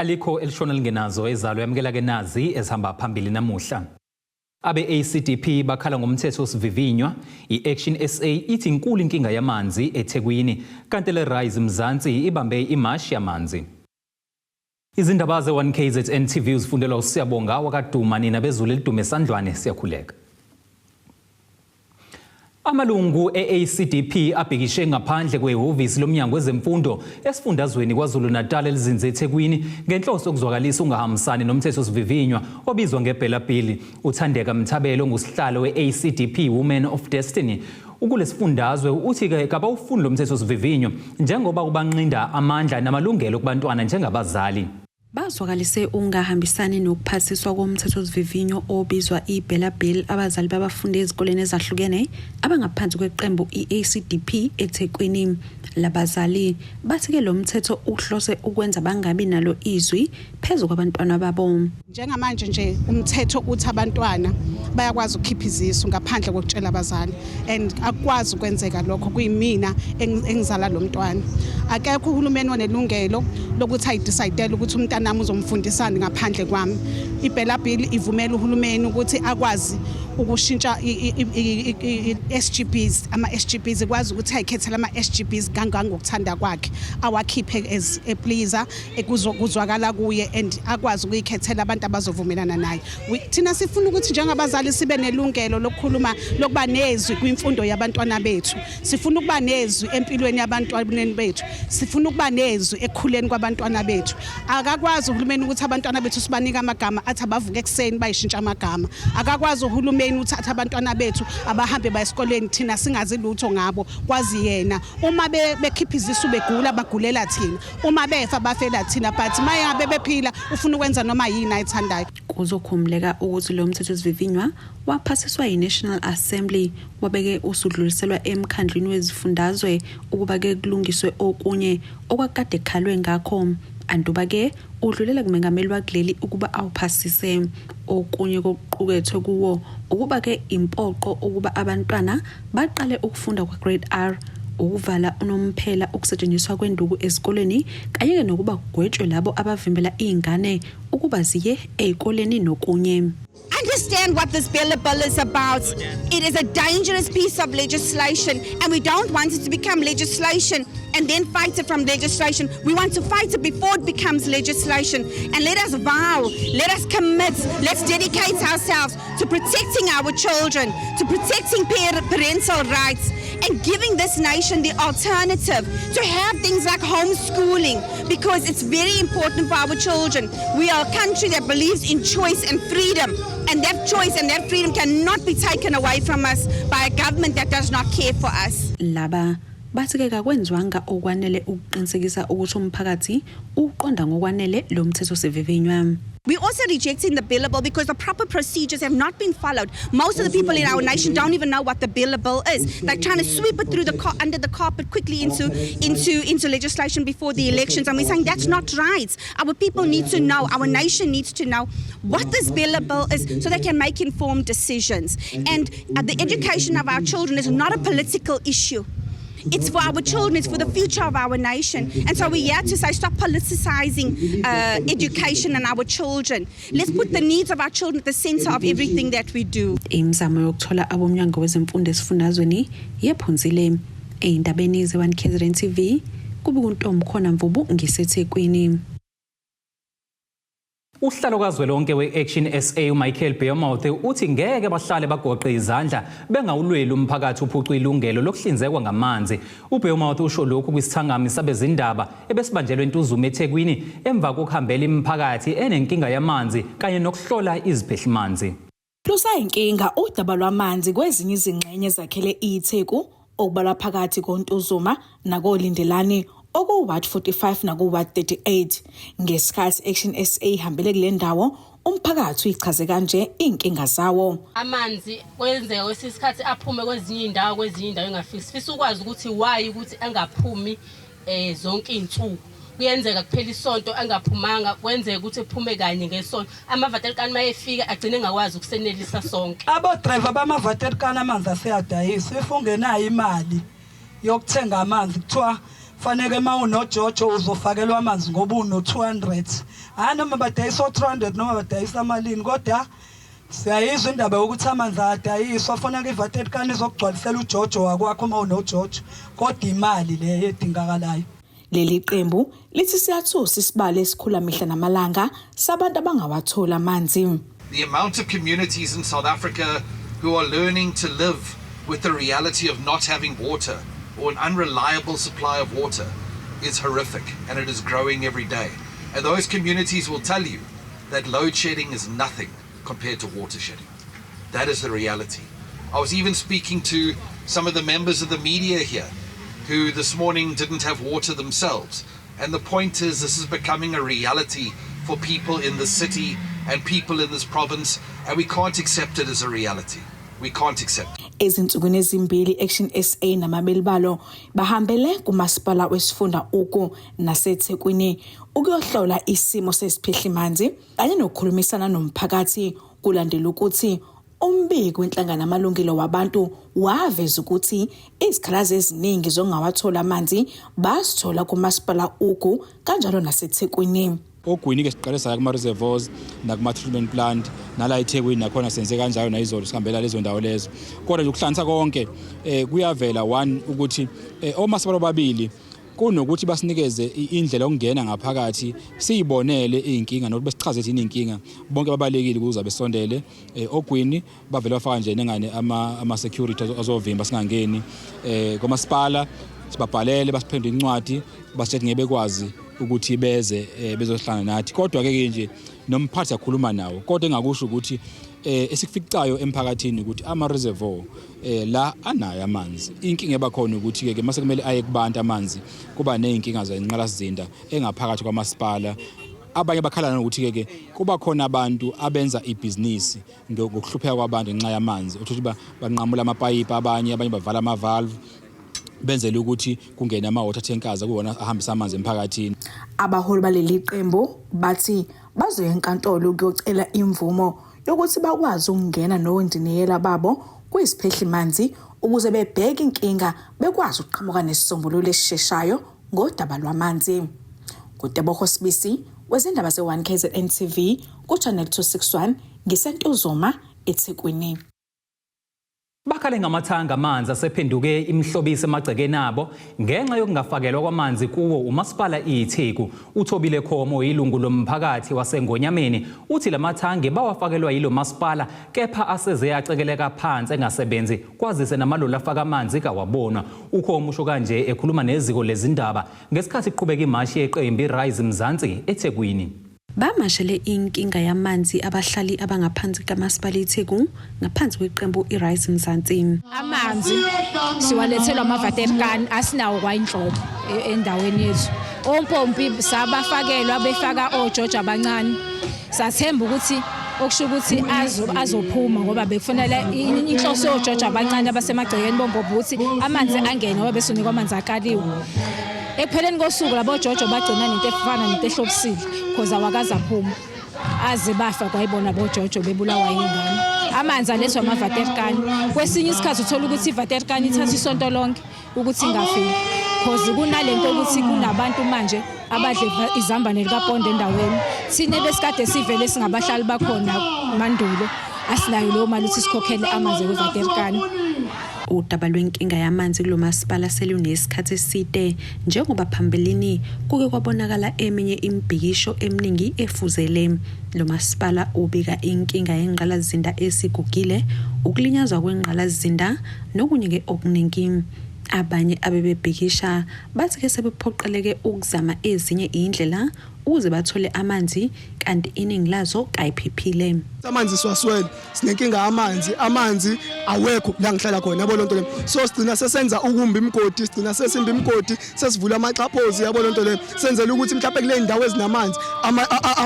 Alikho elishona lingenazo ezalo yamkela ke nazi ezihamba phambili namuhla. Abe ACDP bakhala ngomthetho osivivinywa, iAction SA ithi inkulu inkinga yamanzi eThekwini, kanti le Rise Mzansi ibambe imashi yamanzi. Izindaba ze1KZN TV uzifundelwa uSiyabonga wakaduma nina bezulu elidume esandlwane siyakhuleka. Amalungu eACDP abhekishe ngaphandle kwehhovisi lomnyango wezemfundo esifundazweni KwaZulu-Natal elizinze eThekwini ngenhloso yokuzwakalisa ungahambisani nomthetho osivivinywa obizwa ngeBella Bill. Uthandeka Mthabelo ngusihlalo weACDP Women of Destiny ukulesifundazwe uthi ke kabawufuni lo mthetho osivivinywa njengoba ubanqinda amandla namalungelo kubantwana njengabazali. Bazwakalise ungahambisani nokuphasiswa komthetho osivivinyo obizwa iBella Bill abazali babafundi ezikoleni ezahlukene abangaphansi kweqembu iACDP eThekwini. Labazali bathi ke lo mthetho uhlose ukwenza bangabi nalo izwi phezulu kwabantwana babo. Njengamanje nje umthetho uthi abantwana bayakwazi ukukhipha izisu ngaphandle kokutshela abazali and akwazi ukwenzeka lokho kuyimina engizala lo mntwana. Akekho uhulumeni onelungelo lokuthi ayidecide ukuthi umntana nami uzomfundisana ngaphandle kwami. iBella Bill ivumela uhulumeni ukuthi akwazi ukushintsha SGBs ama-SGBs ikwazi ukuthi ayikhethele ama-SGBs ngokuthanda kwakhe awakhiphe as a pleaser ekuzwakala kuye and akwazi ukuyikhethela abantu abazovumelana naye. Thina sifuna ukuthi njengabazali sibe nelungelo lokukhuluma lokuba nezwi kwimfundo yabantwana bethu. Sifuna ukuba nezwi empilweni yabantwana bethu. Sifuna ukuba nezwi ekukhuleni kwabantwana bethu. Akakwazi uhulumeni ukuthi abantwana bethu sibanika amagama athi abavuka ekseni bayishintsha amagama. Akakwazi uhulumeni uthatha abantwana bethu abahambe bayesikoleni thina singazi lutho ngabo kwazi yena. Uma bekhipha izisu begula bagulela thina, uma befa bafela thina, but maye bephila ufuna ukwenza noma yini ayithandayo. Kuzokhumleka ukuthi lo mthetho osivivinywa waphasiswa yiNational Assembly wabeke usudluliselwa emkhandlwini wezifundazwe ukuba ke kulungiswe okunye okwakade khalwe ngakho. Anduba ke udlulela kumengameli wakuleli ukuba awuphasise. Okunye kokuqukethwe kuwo ukuba ke impoqo ukuba abantwana baqale ukufunda kwa grade R, ukuvala unomphela ukusetshenziswa kwenduku ezikoleni kanye ke nokuba kugwetshwe labo abavimbela izingane ukuba ziye ezikoleni nokunye. Understand what this Bella Bill is about. It is a dangerous piece of legislation and we don't want it to become legislation and then fight it from legislation. We want to fight it before it becomes legislation. And let us vow, let us commit, let's dedicate ourselves to protecting our children, to protecting parental rights and giving this nation the alternative to have things like homeschooling because it's very important for our children. We are a country that believes in choice and freedom. And that choice and that freedom cannot be taken away from us by a government that does not care for us. Laba bathi ke kwenzwanga okwanele ukuqinisekisa ukuthi umphakathi uqonda ngokwanele lo mthetho osivivinywa. We're also rejecting the Bella Bill because the proper procedures have not been followed. Most of the people in our nation don't even know what the Bella Bill is. They're trying to sweep it through under the carpet quickly into legislation before the elections. And we're saying that's not right. Our people need to know, our nation needs to know what this Bella Bill is so they can make informed decisions. And the education of our children is not a political issue. It's for our children, it's for the future of our nation. And so we're here to say stop politicizing education and our children. Let's put the needs of our children at the center of everything that we do. Imizamo yokuthola abomnyango wezemfundo esifundazweni yephunzile. Endabeni ze1KZN TV kubukuntombi khona Mvubu ngiseThekwini. Uhlalo kazwelonke weAction SA uMichael Beermouth uthi ngeke bahlale bagoqe izandla bengawulweli umphakathi uphuca ilungelo lokuhlinzekwa ngamanzi. uBeermouth usho lokhu kwisithangami sabezindaba ebesibanjelwe eNtuzuma eThekwini emva kokuhambela imiphakathi enenkinga yamanzi kanye nokuhlola iziphehlimanzi. Lusayinkinga udaba lwamanzi kwezinye izingxenye zakhele iTheku okubalwa phakathi koNtuzuma nakoLindelani okuward 45 nakuward 38. Ngesikhathi Action SA ihambele kule ndawo umphakathi uyichaze kanje inkinga zawo. Amanzi kwenzeka kwesikhathi aphume kwezinye indawo engafisi. Sifisa ukwazi ukuthi why ukuthi angaphumi zonke izinsuku. Kuyenzeka kuphela isonto angaphumanga kwenzeka ukuthi ephume kanye ngesonto. Amavatelikani mayefika agcine engakwazi ukusenelisa sonke. Abo driver bamavatelikani amanzi aseyadayisa ifungenayo imali yokuthenga amanzi kuthiwa faneke mawunoJojo uzofakelwa amanzi ngoba uno200 noma badayisa 300 noma badayisa amalini kodwa siyayizwa indaba yokuthi amanzi adayiswa faneke iVatikani izokugcwalisela uJojo wakwakho mawunoJojo kodwa imali le edingakalayo. Leli qembu lithi siyathusa isibalo esikhula mihla namalanga sabantu abangawathola amanzi. The amount of communities in South Africa who are learning to live with the reality of not having water or an unreliable supply of water is horrific, and it is growing every day. And those communities will tell you that load shedding is nothing compared to water shedding. That is the reality. I was even speaking to some of the members of the media here who this morning didn't have water themselves. And the point is, this is becoming a reality for people in the city and people in this province, and we can't accept it as a reality. We can't accept it. Ezinsukwini ezimbili Action SA namabeli balo bahambele kumasipala wesifunda uku naseThekwini ukuyohlola isimo sesiphehlimanzi kanye nokukhulumisana nomphakathi kulandela ukuthi umbiko wenhlangano amalungelo wabantu waveza ukuthi izikhalazo eziningi zongawathola amanzi basithola kumasipala uku kanjalo naseThekwini. Ogwini ke siqalisa kuma reservoirs nakuma treatment plant nala eThekwini nakhona senze kanjalo nayizolo sihambela lezo ndawo lezo. Kodwa nje ukuhlanza konke kuyavela one ukuthi omasipala babili kunokuthi basinikeze indlela okungena ngaphakathi siyibonele inkinga nokuthi besichaze yini inkinga bonke babalekile ukuze besondele ogwini bavela bafaka nje nengane ama security azovimba singangeni komasipala sibabhalele basiphendule incwadi basithethe ngeke bekwazi ukuthi beze bezohlangana nathi kodwa ke nje nomphathi akhuluma nawo kodwa engakusho ukuthi esikuficayo emphakathini ukuthi ama reservoir la anayo amanzi inkinga ebakhona ukuthi ke mase kumele aye kubantu amanzi kuba nezinkinga zenqalasizinda engaphakathi kwamasipala abanye bakhalana ukuthi ke kuba khona abantu abenza ibusiness ngokuhlupheka kwabantu ngenxa yamanzi ukuthi banqamula amapayipi abanye bavala ama valve benzele ukuthi kungena ama water tankers akuwona ahambisa amanzi emphakathini. Abaholi baleli qembu bathi bazoya enkantolo ukuyocela imvumo yokuthi bakwazi ukungena nowendiniyela babo kuyisiphehlimanzi ukuze bebheke inkinga bekwazi ukuqhamuka nesisombululo esisheshayo ngodaba lwamanzi. Kuteboho Sibisi wezindaba ze1 KZN TV ku channel 261 ngisentuzuma eThekwini. Bakhale ngamathanga amanzi asephenduke imhlobisi emagcekeni abo ngenxa yokungafakelwa kwamanzi kuwo umasipala iTheku. uThobile Khomo ilungu lomphakathi waseNgonyameni uthi lamathange bawafakelwa yilo masipala kepha aseze yacekeleka phansi engasebenzi kwazise namaloli afaka amanzi kawabona. uKhomo usho kanje ekhuluma neziko lezindaba ngesikhathi iqhubeka imashi yeqembu iRise Mzansi eThekwini. Bamashele inkinga yamanzi abahlali abangaphansi kamasipala iTheku ngaphansi kweqembu iRise Mzansi. Amanzi siwalethelwa amaVatikani asinawo kwayinhlobo endaweni yethu. Ompompi sabafakelwa befaka oJojo abancane. Sathemba ukuthi okusho ukuthi azophuma ngoba bekufanele inhloso yoJojo abancane abasemagcekeni bombombo ukuthi amanzi angene ngoba besonikwa amanzi akaliwe. Ekupheleni kosuku labo Jojo bagcina into efana nento ehlobisile because awakaza phuma aze bafa kwayibona bo Jojo bebulawa yingane. Amanzi alethwa amaVatikani kwesinye isikhathi uthola ukuthi iVatikani ithatha isonto lonke ukuthi ingafiki because kunalento ukuthi kunabantu manje abadle izambane likaPonde endaweni sine besikade sivele singabahlali bakhona mandulo asinayo leyo mali ukuthi sikhokhele amanzi eVatikani. Udaba lwenkinga yamanzi kulomasipala selunesikhathi eside njengoba phambilini kuke kwabonakala eminye imibhikisho eminingi efuzele. Lo masipala ubika inkinga yengqalazinda esigugile, ukulinyazwa kwengqalazinda nokunyeke okuningi. Abanye abebebhikisha bathi ke sebephoqeleke ukuzama ezinye indlela ukuze bathole amanzi kanti iningi lazo kayiphiphile. Amanzi siwaswele sinenkinga amanzi awekho la ngihlala khona yabo lonto le so sigcina sesenza ukumba imgodi sigcina sesimba imgodi sesivula amaxhaphozi yabo lonto le senzele ukuthi mhlawumbe kule ndawo ezinamanzi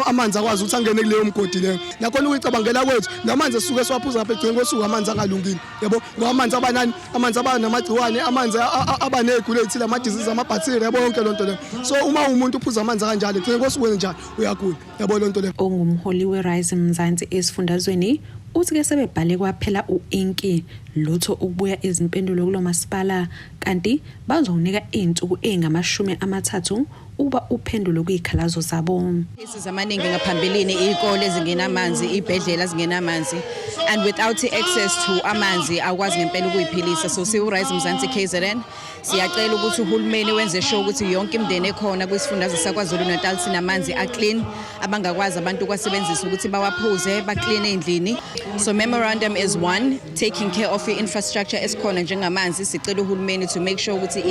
amanzi akwazi ukuthi angene kuleyo mgodi le nakhona uyicabangela kwethu namanzi esuke swaphuza lapha egcini kosuku amanzi angalungile yabo ngoba amanzi abanani amanzi abanamagciwane amanzi abanezigulo ezithile ama disease amabacteria yabo yonke lonto le so uma umuntu uphuza amanzi kanjalo egcini kosuku njalo uyagula yabo lonto le. Ongumholi weRise Mzansi esifundazweni uthi-ke sebebhale kwaphela u-Inki lutho ukubuya izimpendulo kulo masipala kanti bazowunika iy'nsuku ey'ngamashumi 30 ukuba uphendulo kuy'khalazo zabo. Cases amaningi ngaphambilini iy'kole zingenamanzi, iy'bhedlela zingenamanzi, and without access to amanzi akwazi ngempela ukuyiphilisa. So siwu-Rise Mzansi KZN siyacela ukuthi uhulumeni wenze sure ukuthi yonke imindeni ekhona kwisifundazwe saKwaZulu-Natal sinamanzi aclean abangakwazi abantu ukwasebenzisa ukuthi bawaphuze baclean endlini. So memorandum is one, taking care of infrastructure esikhona njengamanzi. Sicela uhulumeni to make sure ukuthi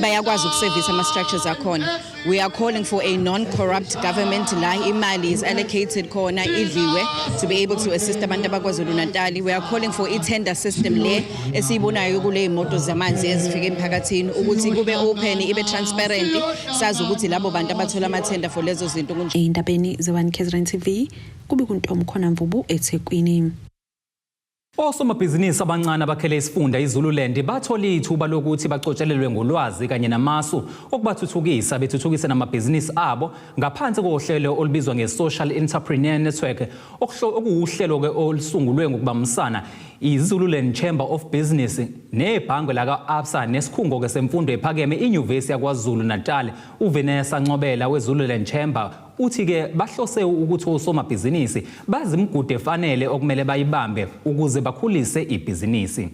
bayakwazi ukuservice ama-structures akhona. We are calling for a non-corrupt government la imali is allocated khona idliwe to be able to assist abantu abaKwaZulu-Natal. We are calling for i-tender system le esiyibonayo kule imoto zamanzi ezifika emphakathini ukuthi kube open ibe transparent sazi ukuthi labo bantu abathola amathenda for lezo zinto kunje. Ey'ndabeni ze-One KZN TV kube kuntomo khona Mvubu eThekwini. Osomabhizinisi abancane abakhele isifunda iZululand bathola ithuba lokuthi bacotshelelwe ngolwazi kanye namasu okubathuthukisa bethuthukise namabhizinisi abo ngaphansi kohlelo olubizwa nge-Social Entrepreneur Network okuwuhlelo ke olusungulwe ngokubambisana iZululand Chamber of Business nebhange laka-Absa nesikhungo ke semfundo ephakeme iNyuvesi yaKwaZulu-Natal. uVanessa Ncobela weZululand Chamber uthi-ke bahlose ukuthi osomabhizinisi bazi imigudu efanele okumele bayibambe ukuze bakhulise ibhizinisi.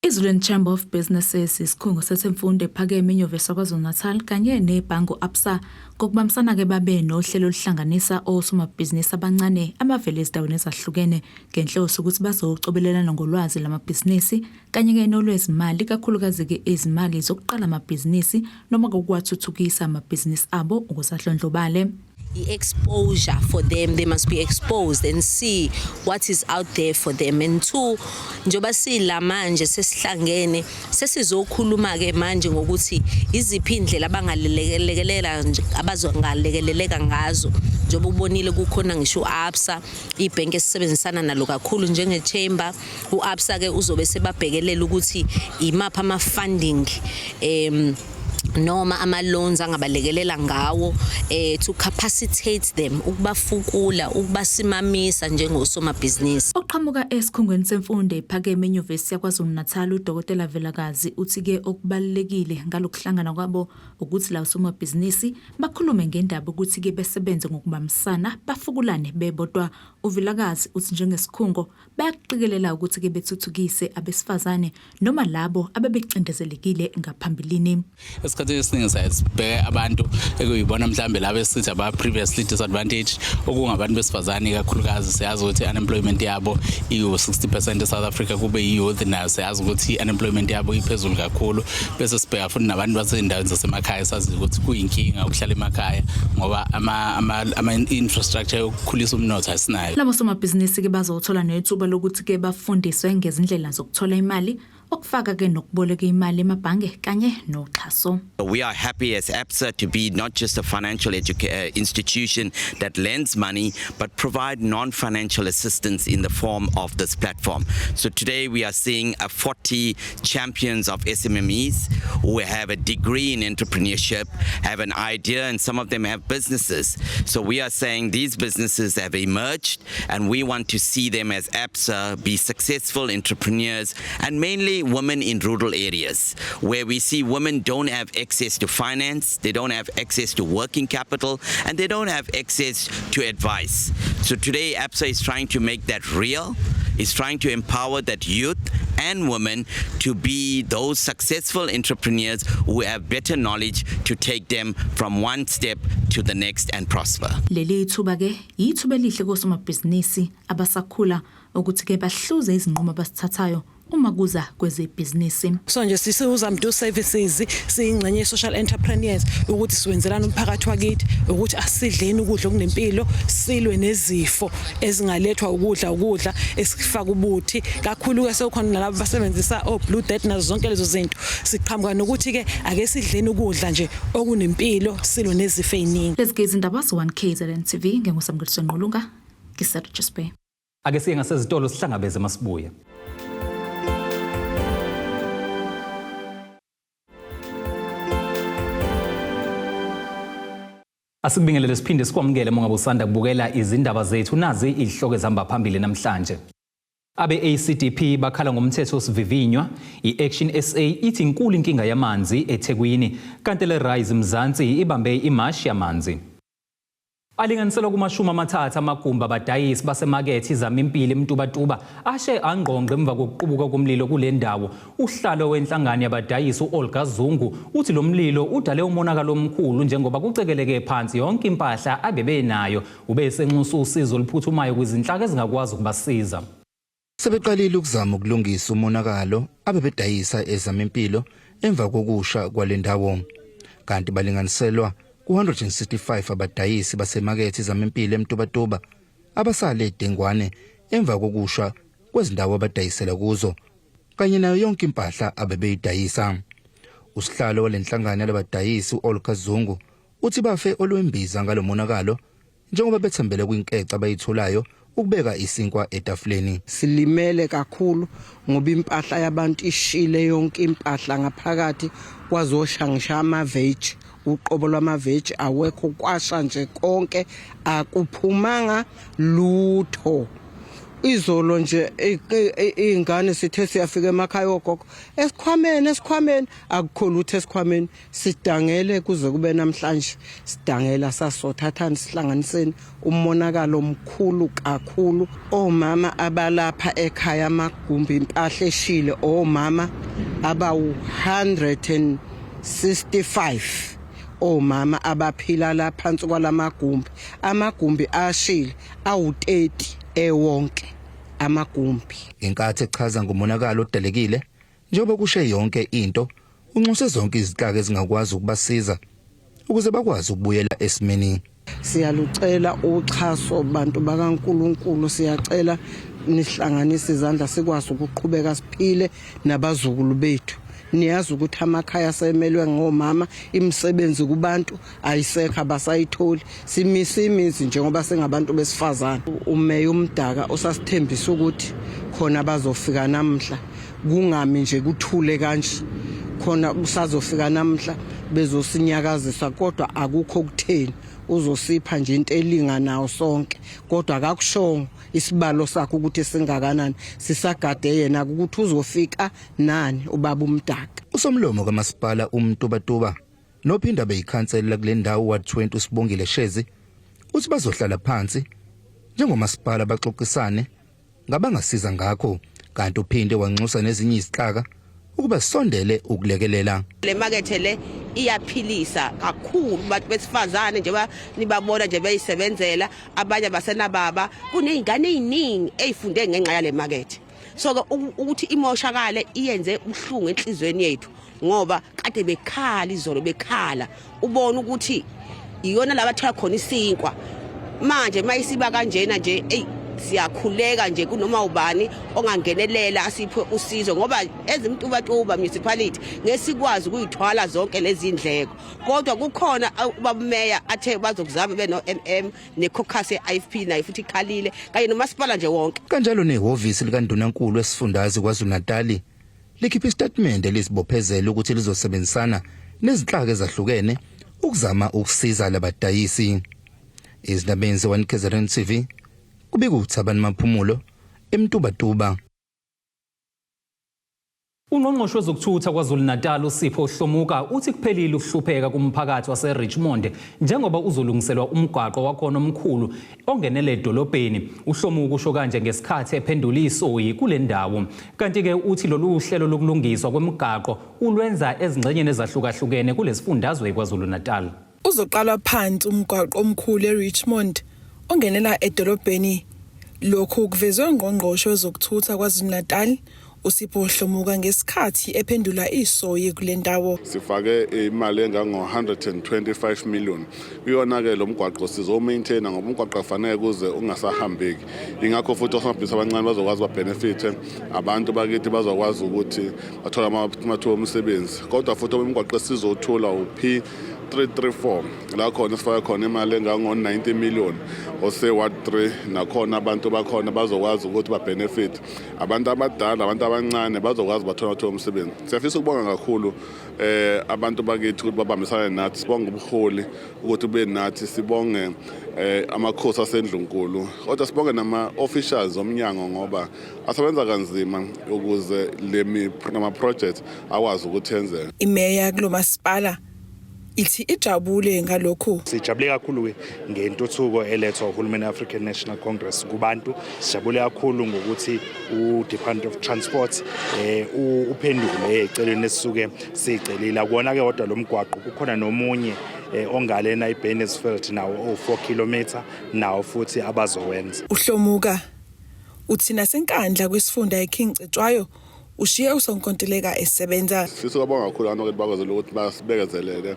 iZululand Chamber of Businesses isikhungo semfundo ephakeme iNyuvesi yaKwaZulu-Natal kanye nebhange Absa kokubambisana ke babe nohlelo oluhlanganisa osomabhizinisi abancane abavela ezindaweni ezahlukene ngenhloso ukuthi bazocobelelana ngolwazi lamabhizinisi kanye ke nolwezimali kakhulukazi ke izimali zokuqala amabhizinisi noma ukuwathuthukisa amabhizinisi abo ukusahlondlobale. Exposure for them, they must be exposed and see what is out there for them. And two, njoba sila manje sesihlangene sesizokhuluma ke manje ngokuthi iziphi indlela abangalekelela abazongalekeleleka ngazo. Njoba ubonile kukhona ngisho uAbsa ibhenki esebenzisana nalo kakhulu njenge chamber. uAbsa ke uzobe sebabhekelela ukuthi imapha ama funding noma ama-loans angabalekelela ngawo to capacitate them, ukubafukula, ukubasimamisa njengosomabhizinisi. Oqhamuka esikhungweni semfundo ephakeme eNyuvesi yaKwaZulu-Natal uDokotela Velakazi uthi-ke okubalulekile ngalokuhlangana kwabo ukuthi la osomabhizinisi bakhulume ngendaba ukuthi-ke besebenze ngokubambisana bafukulane bebodwa. uVelakazi uthi njengesikhungo bayakuqikelela ukuthi-ke bethuthukise abesifazane noma labo abebecindezelekile ngaphambilini. Esikhathini esiningi sibheke abantu ekuyibona mhlambe labo esithi aba previously disadvantaged okungabantu besifazane kakhulukazi. Siyazi ukuthi unemployment yabo i-60% eSouth Africa kube youth nayo siyazi ukuthi unemployment yabo iphezulu kakhulu. Bese sibheka futhi nabantu basendaweni zasemakhaya sazi ukuthi kuyinkinga ukuhlala emakhaya ngoba ama infrastructure yokukhulisa umnotho asinayo. Labo somabhizinisi ke bazothola nethuba lokuthi ke bafundiswe ngezindlela zokuthola imali okufaka ke nokuboleka imali emabhange kanye noxhaso. We are happy as Absa to be not just a financial institution that lends money but provide non-financial assistance in the form of this platform. So today we are seeing 40 champions of SMMEs who have a degree in entrepreneurship, have an idea, and some of them have businesses. So we are saying these businesses have emerged and we want to see them as Absa be successful entrepreneurs, and mainly women in rural areas where we see women don't have access to finance, they don't have access to working capital, and they don't have access to advice. So today Absa is trying to make that real, is trying to empower that youth and women to be those successful entrepreneurs who have better knowledge to take them from one step to the next and prosper. Leli ithuba ke ithuba elihle kosomabhizinisi abasakhula ukuthi ke bahluze izinqumo abasithathayo uma kuza kwezebhizinisi. So nje sisuzamdu services siyingxenye social entrepreneurs ukuthi siwenzelana umphakathi wakithi ukuthi asidleni ukudla okunempilo silwe nezifo ezingalethwa ukudla esifaka ubuthi kakhulu ke sekukhona nalabo basebenzisa Blue Death nazo zonke lezo zinto. Siqhamuka nokuthi ke ake sidleni ukudla nje okunempilo silwe nezifo eziningi. Lesigiza indaba zo1 KZN TV ngengusamgeliso Nqulunga Gisela Jospe. Ake siye ngasezitolo sihlangabeze masibuye. Asikubingelele siphinde sikwamukele mongabe usanda kubukela izindaba zethu nazi ihloko ezihamba phambili namhlanje. Abe-ACDP bakhala ngomthetho osivivinywa, i-Action SA ithi inkulu inkinga yamanzi eThekwini, kanti le-Rise Mzansi ibambe imashi yamanzi. Alinganiselwa kumashumi amathathu amagumbi abadayisi basemakethe iZamimpilo eMtubatuba ashe angqongqe emva kokuqubuka komlilo kule ndawo. Uhlalo wenhlangano yabadayisi uOlga Zungu uthi lo mlilo udale umonakalo omkhulu njengoba kucekeleke phansi yonke impahla abebenayo, ubese nxusa usizo oluphuthumayo kwizinhlaka ezingakwazi ukubasiza. Sebeqalile ukuzama ukulungisa umonakalo abebedayisa eZamimpilo emva kokusha kwale ndawo, kanti balinganiselwa ku-165 abadayisi basemakethe iZamimpilo eMtubatuba abasale eDengwane emva kokusha kwezindawo abadayisela kuzo kanye nayo yonke impahla abebeyidayisa. Usihlalo walenhlangano yabadayisi uOlga Zungu uthi bafe olwembiza ngalomonakalo njengoba bethembele kwinkece abayitholayo ukubeka isinkwa etafuleni. Silimele kakhulu ngoba impahla yabantu ishile yonke impahla ngaphakathi kwazosha ngisho amaveji, uqobo lwamaveji awekho, kwasha nje konke akuphumanga lutho. Izolo nje ingane sithe siyafika emakhaya ogogo esikhwameni akukho lutho esikhwameni, sidangele kuze kube namhlanje sidangela sasothathana sihlanganiseni umonakalo omkhulu kakhulu. Omama abalapha ekhaya amagumbi impahla eshile omama abawu165, omama abaphila la phansi kwalamagumbi, amagumbi ashile awu30 ewonke amagumbi. Inkathi echaza ngomonakalo odalekile njengoba kushe yonke into, unxuse zonke izinhlaka ezingakwazi ukubasiza ukuze bakwazi ukubuyela esimeni. Siyalucela uxhaso bantu bakaNkulunkulu, siyacela nihlanganise izandla sikwazi ukuqhubeka siphile nabazukulu bethu. Niyazi ukuthi amakhaya semelwe ngomama, imisebenzi kubantu ayisekho abasayitholi, simisa imizi njengoba singabantu besifazana. Umeya umdaka osasithembisa ukuthi khona bazofika namhla, kungami nje kuthule kanje, khona usazofika namhla bezosinyakazisa, kodwa akukho kutheni. Uzosipha nje into elinganayo sonke, kodwa akakushongo isibalo sakho ukuthi singakanani, sisagade yena ukuthi uzofika nani ubaba umdaka. Usomlomo kamasipala uMtubatuba nophinda beyikhanselela kule ndawo Ward 20 uSibongile Shezi uthi bazohlala phansi njengomasipala baxoxisane ngabangasiza ngakho, kanti uphinde wanxusa nezinye izinhlaka ukuba sondele ukulekelela. Le makethe le iyaphilisa kakhulu abantu besifazane njengoba nibabona nje beyisebenzela, abanye basenababa, kunezingane eziningi ezifunde ngenxa yale makethe. So ukuthi imoshakale iyenze ubuhlungu enhlizweni yethu ngoba kade bekhala izolo, bekhala ubona ukuthi iyona labathola khona isinkwa. Manje mayisiba kanjena nje siyakhuleka nje kunoma ubani ongangenelela asiphe usizo ngoba eziMtubatuba municipality ngesikwazi ukuyithwala zonke lezi indleko, kodwa kukhona ubabumeya athe bazokuzama beno MM necaucus yeIFP nayo futhi ikhalile kanye nomasipala nje wonke. Kanjalo nehhovisi likaNdunankulu esifundazwe KwaZulu-Natal likhipha istatement elizibophezela ukuthi lizosebenzisana nezinhlaka ezahlukene ukuzama ukusiza labadayisi. Izindabeni ze-KZN TV kubika uThabani Maphumulo eMtubatuba. Ungqongqoshe wezokuthutha KwaZulu-Natal uSipho Hlomuka uthi kuphelile ukuhlupheka kumphakathi waseRichmond njengoba uzolungiselwa umgwaqo wakhona omkhulu ongenele edolobheni. uHlomuka usho kanje ngesikhathi ephendula isoyi kule ndawo, kanti ke uthi lolu hlelo lokulungiswa kwemigwaqo ulwenza ezingxenyeni ezahlukahlukene kulesifundazwe KwaZulu-Natal. Uzoqala phansi umgwaqo omkhulu eRichmond ongenela edolobheni. Lokhu kuvezwe ngqongqoshe wezokuthutha KwaZulu-Natal uSipho Hlomuka ngesikhathi ephendula isoyi kule ndawo. Sifake imali engango-125 million kuyona ke lo mgwaqo sizomaintaina ngoba umgwaqo afanele kuze ungasahambeki. Ingakho futhi osomabhizinisi abancane bazokwazi babenefite, abantu bakithi bazokwazi ukuthi bathola amathuba omsebenzi. Kodwa futhi umgwaqo sizothula uphi 334 la khona sifaka khona imali engango 90 million ose Ward 3 nakhona abantu bakhona bazokwazi ukuthi ba benefit abantu abadala abantu abancane bazokwazi bathola umsebenzi. Siyafisa ukubonga kakhulu abantu bakithi ukuthi babambisane nathi, sibonge ubuholi ukuthi ube nathi, sibonge amakhosi asendlunkulu, kodwa sibonge nama officials omnyango ngoba asebenza kanzima ukuze lama project akwazi ukuthi enzeke. Imeya kulomasipala ithi ijabule ngalokho. Sijabule kakhulu ngentuthuko elethwa uhulumeni African National Congress kubantu. Sijabule kakhulu ngokuthi uDepartment of Transport uphendule eceleni esisuke sicelile. Akubona ke kodwa lo mgwaqo kukhona nomunye ongalena iBennesfield nawo 4 km nawo futhi abazowenza. Uhlomuka uthi nasenkandla kwesifunda eKing Cetshwayo ushiye usonkontileka esebenza. Sisibonga kakhulu anokuthi bakwazela ukuthi basibekezelele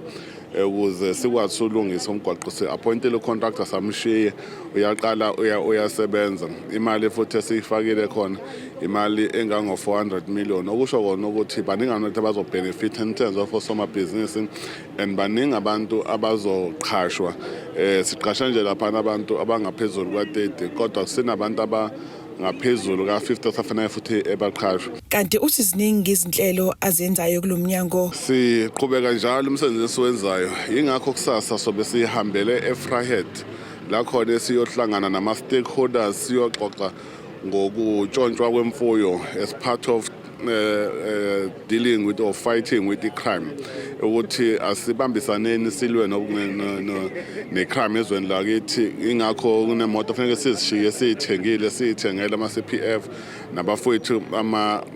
ukuze sikwazi ukulungisa umgwaqo. Se-appointele contractor samshiye uyaqala uyasebenza. Imali futhi esiyifakile khona imali engango 400 million okusho kona ukuthi baningi abantu abazobenefit in terms of osomabhizinisi and baningi abantu abazoqhashwa. Siqasha nje lapha abantu abangaphezulu kwa-30 kodwa sinabantu ngaphezulu ka-50 safanele futhi ebaqhashwa. Kanti uthi ziningi izinhlelo azenzayo kulomnyango. Siqhubeka njalo umsebenzi esiwenzayo, ingakho kusasa sobe sihambele eFrahead la khona siyohlangana nama stakeholders siyoxoxa ngokutshontshwa kwemfuyo as part of dealing with or fighting with the crime, ukuthi asibambisaneni silwe ne-crime ezweni lakithi. Ingakho kunemoto kufanele sizishiye siyithengele ama-CPF nabafowethu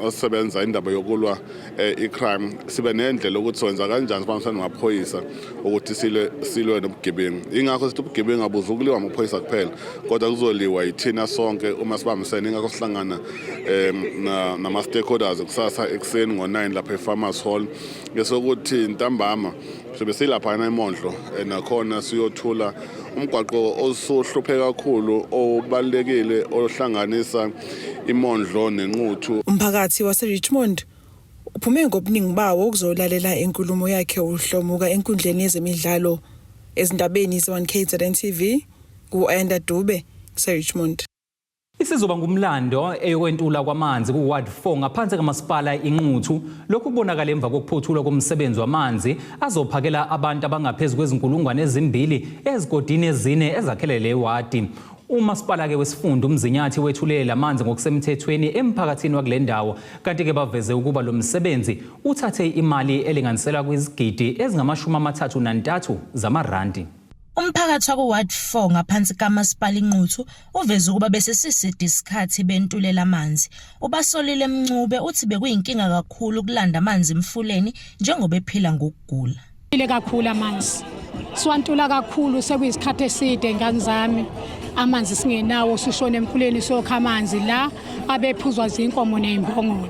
asebenza indaba yokulwa i-crime. Sibe nendlela ukuthi senza kanjani sibambisane namaphoyisa ukuthi silwe nobugebengu. Ingakho sithi ubugebengu abuzukuliwa amaphoyisa kuphela kodwa kuzoliwa yithina sonke uma sibambisene. Ingakho sihlangana nama-stakeholders kusasa ekuseni ngo-9 lapha eFarmers Hall ngesokuthi ntambama sobe silapha eMondlo nakhona siyothula umgwaqo osohluphe kakhulu obalekile ohlanganisa iMondlo neNquthu. Umphakathi wase-Richmond uphume ngobuningi bawo ukuzolalela inkulumo yakhe uHlomuka enkundleni yezemidlalo ezindabeni ze1KZN TV ku-Enda Dube se-Richmond. Isizoba ngumlando eyokwentula kwamanzi ku-Ward 4 ngaphansi kamasipala iNquthu. Lokhu kubonakala emva kokuphothulwa komsebenzi wamanzi azophakela abantu abangaphezulu kwezinkulungwane ezimbili ezigodini ezine ezakhelele ewadi. Umasipala ke wesifunda uMzinyathi wethulele lamanzi ngokusemthethweni emphakathini wakule ndawo, kanti ke baveze ukuba lo msebenzi uthathe imali elinganiselwa kwizigidi ezingama-33 zamarandi. Umphakathi waku-Ward 4 ngaphansi kamasipala iNquthu uveze ukuba besesiside isikhathi bentulela amanzi. Ubasolile Mncube uthi bekuyinkinga kakhulu ukulanda amanzi emfuleni njengoba ephila ngokugula. Ile kakhulu amanzi. Siwantula kakhulu sekuyisikhathi eside ngani zami. Amanzi singenawo sishona emfuleni sokha amanzi la abephuzwa zinkomo nezimbongolo.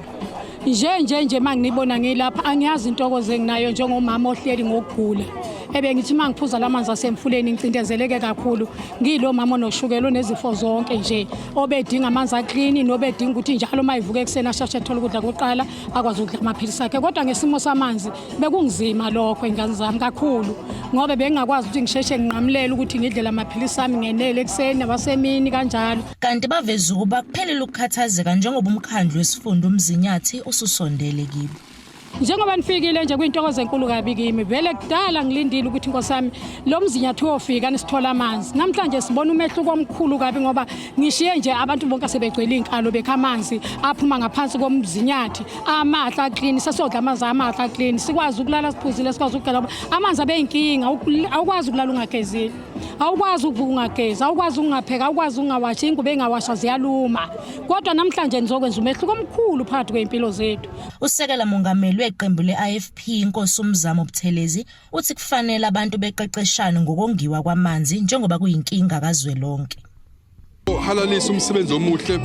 Nje manginibona ngilapha angiyazi intokozo enginayo njengomama ohleli ngokugula. Ngithi mangiphuza lamanzi asemfuleni ngicindezeleke kakhulu. Ngilo mama onoshukela nezifo zonke nje obedinga amanzi aclean nobedinga ukuthi njalo mayivuka eksena ashashe ethola ukudla koqala akwazi ukudla amaphilisi akhe. Kodwa ngesimo samanzi bekungizima lokho ingane zami kakhulu ngoba bengingakwazi ukuthi ngisheshe nginqamlele ukuthi ngidle amaphilisi ami ngenele ekseni nabasemini kanjalo. Kanti baveze ukuba kuphelele ukukhathazeka njengoba umkhandlu wesifunda uMzinyathi ususondele kibo. Njengoba nifikile nje kwintokozo enkulu kabi kimi vele kudala ngilindile ukuthi inkosami lo Mzinyathi uyofika nisithola amanzi. Namhlanje sibona umehluko omkhulu kabi ngoba ngishiye nje abantu bonke sebegcwele inkalo bekha amanzi aphuma ngaphansi koMzinyathi amahla clean sesodla amanzi amahla clean sikwazi ukulala siphuzile sikwazi ukugela amanzi abeyinkinga awukwazi ukulala ungagezile awukwazi ukuvuka ungagezi awukwazi ungapheka awukwazi ungawashi ingubo engawasha ziyaluma kodwa namhlanje nizokwenza umehluko omkhulu phakathi kwempilo zethu. Usekela mongameli weqembu le-IFP inkosi uMzamo Buthelezi uthi kufanele abantu beqeqeshane ngokongiwa kwamanzi njengoba kuyinkinga kazwelonke. Halalisa umsebenzi omuhle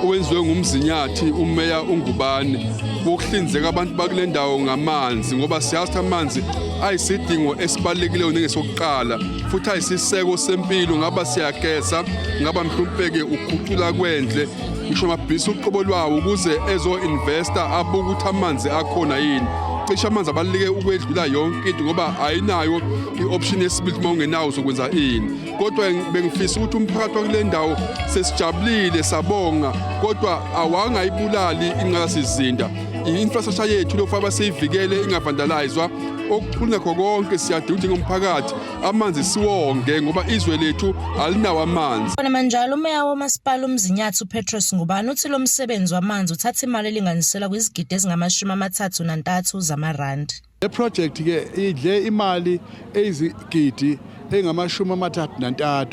owenziwe ngumzinyathi umeya uNgubane wokuhlinzeka abantu bakule ndawo ngamanzi ngoba siyazi amanzi ayisidingo esibalulekileyo njengesokuqala futhi ayisiseko sempilo ngaba siyageza ngaba mhlumpeke ukhucula kwendle ngisho amabhisi uqobo lwawo ukuze ezo investor abuka ukuthi amanzi akhona yini cishe amanzi abaluleke ukwedlula yonke into ngoba ayinayo i-option yesibili uma ungenawo uzokwenza ini. Kodwa bengifisa ukuthi umphakathi wakule ndawo sesijabulile sabonga kodwa awangayibulali ingqalasizinda. I-infrastructure yethu lokufa siyivikele ingavandalizwa. Okukhulu nakho konke siyadinga njengomphakathi amanzi siwonge ngoba izwe lethu alinawo amanzi. Khona manjalo umeya womasipala uMzinyathi uPetros Ngubane uthi lo msebenzi wamanzi uthatha imali elinganisela kwizigidi ezingama-33 zamarandi. Le project ke idle imali ezigidi engama-33.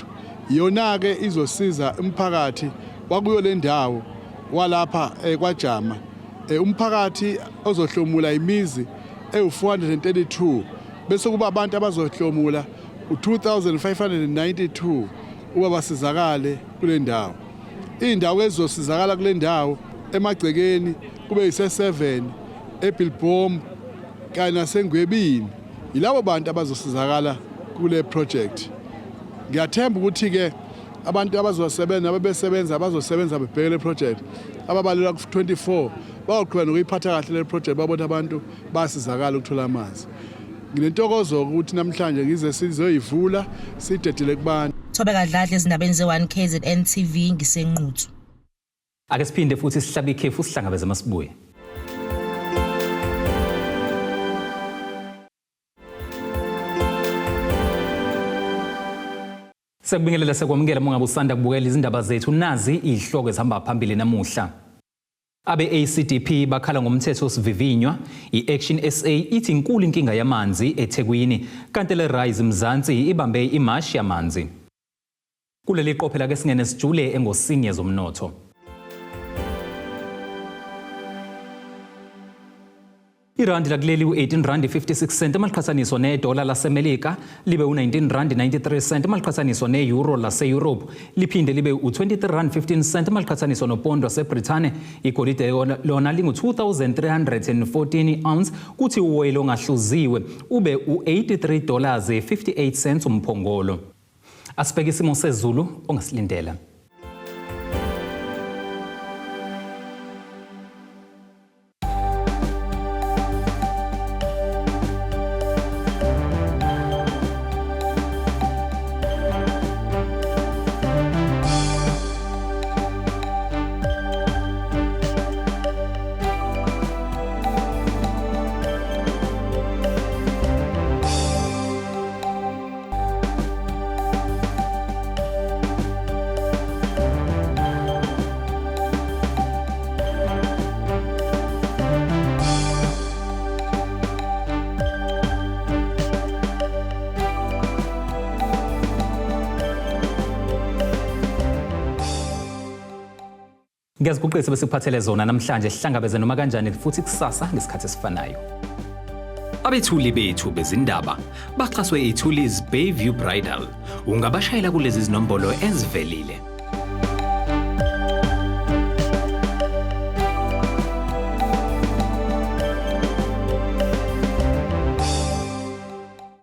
Yona ke izosiza umphakathi wakuyo le ndawo walapha kwaJama. Umphakathi ozohlomula imizi 432 bese kuba abantu abazohlomula u2592 uba basizakale kule ndawo. Indawo ezosizakala kule ndawo emagcekeni kube yise7 eBilbom kanye naseNgwebini. Yilabo bantu abazosizakala kule project. Ngiyathemba ukuthi ke abantu abazosebenza ababesebenza abazosebenza bebheke le project ababalela ku24 baqhubeka nokuyiphatha kahle le project babona abantu basizakala ukuthola amanzi. Nginentokozo ukuthi namhlanje ngize sizoyivula sidedele kubantu. Thobeka Dladla ezindabeni ze1 KZN TV ngisenquthu. Ake siphinde futhi sihlabe ikhefu sihlangabeze masibuye. Sekubingelela sekwamukela mongabe usanda kubukela izindaba zethu nazi ihloko ezihamba phambili namuhla. Abe-ACDP bakhala ngomthetho osivivinywa, i-Action SA ithi inkulu inkinga yamanzi eThekwini, kanti le Rise Mzansi ibambe imashi yamanzi. Kuleli qophela ke singene sijule engosinye zomnotho. Irandi lakuleli u-18.56 maliqhathaniswa nedola laseMelika libe u-19.93 maliqhathaniswa ne-euro lase-Europe liphinde libe u-23.15 maliqhathaniswa nopondo waseBrithani. Igolide lona lingu-2,314 ounce kuthi uwoyela ongahluziwe ube u-$83.58 umphongolo. Asibheke isimo sezulu ongasilindela. Ngiyaziguqisa bese kuphathele zona namhlanje sihlangabeze noma kanjani futhi kusasa ngesikhathi esifanayo. Abethuli bethu bezindaba baxhaswe iThulis Bayview Bridal. Ungabashayela kulezi zinombolo ezivelile.